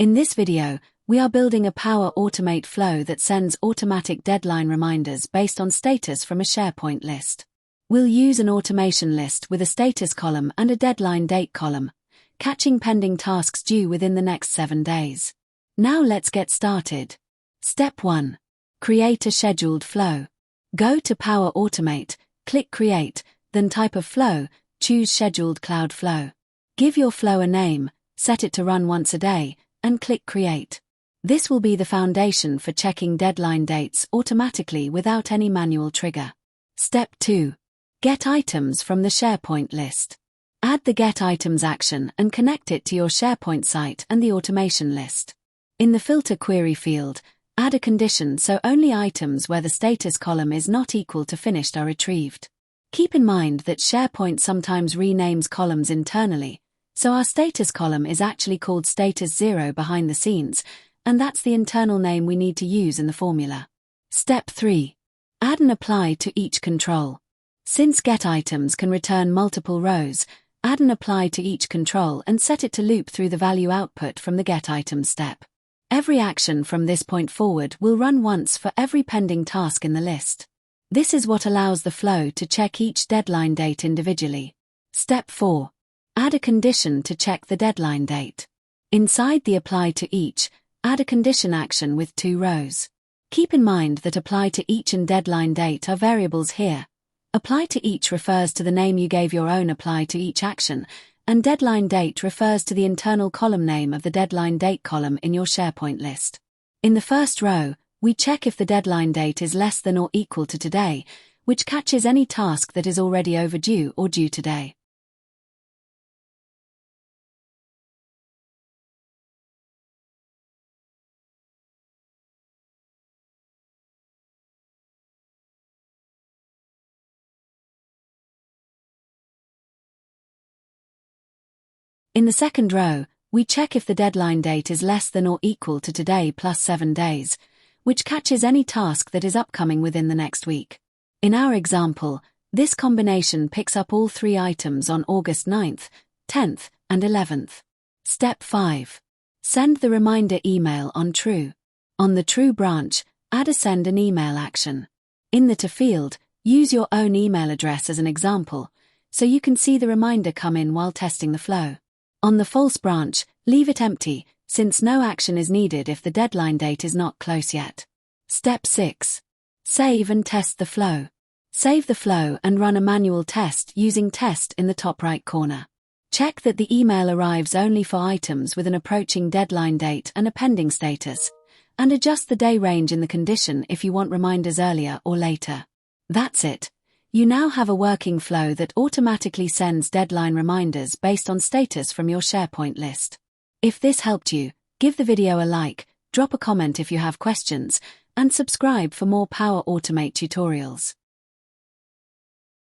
In this video, we are building a Power Automate flow that sends automatic deadline reminders based on status from a SharePoint list. We'll use an automation list with a status column and a deadline date column, catching pending tasks due within the next 7 days. Now let's get started. Step 1. Create a scheduled flow. Go to Power Automate, click Create, then type of flow, choose Scheduled Cloud Flow. Give your flow a name, set it to run once a day, and click Create. This will be the foundation for checking deadline dates automatically without any manual trigger. Step 2. Get items from the SharePoint list. Add the Get Items action and connect it to your SharePoint site and the automation list. In the Filter Query field, add a condition so only items where the status column is not equal to finished are retrieved. Keep in mind that SharePoint sometimes renames columns internally, so our status column is actually called Status 0 behind the scenes, and that's the internal name we need to use in the formula. Step 3. Add an apply to each control. Since Get Items can return multiple rows, add an apply to each control and set it to loop through the value output from the Get Items step. Every action from this point forward will run once for every pending task in the list. This is what allows the flow to check each deadline date individually. Step 4. Add a condition to check the deadline date. Inside the apply to each, add a condition action with 2 rows. Keep in mind that apply to each and deadline date are variables here. Apply to each refers to the name you gave your own apply to each action, and deadline date refers to the internal column name of the deadline date column in your SharePoint list. In the first row, we check if the deadline date is less than or equal to today, which catches any task that is already overdue or due today. In the second row, we check if the deadline date is less than or equal to today plus 7 days, which catches any task that is upcoming within the next week. In our example, this combination picks up all 3 items on August 9th, 10th, and 11th. Step 5. Send the reminder email on True. On the True branch, add a Send an Email action. In the To field, use your own email address as an example, so you can see the reminder come in while testing the flow. On the False branch, leave it empty, since no action is needed if the deadline date is not close yet. Step 6. Save and test the flow. Save the flow and run a manual test using Test in the top right corner. Check that the email arrives only for items with an approaching deadline date and a pending status, and adjust the day range in the condition if you want reminders earlier or later. That's it. You now have a working flow that automatically sends deadline reminders based on status from your SharePoint list. If this helped you, give the video a like, drop a comment if you have questions, and subscribe for more Power Automate tutorials.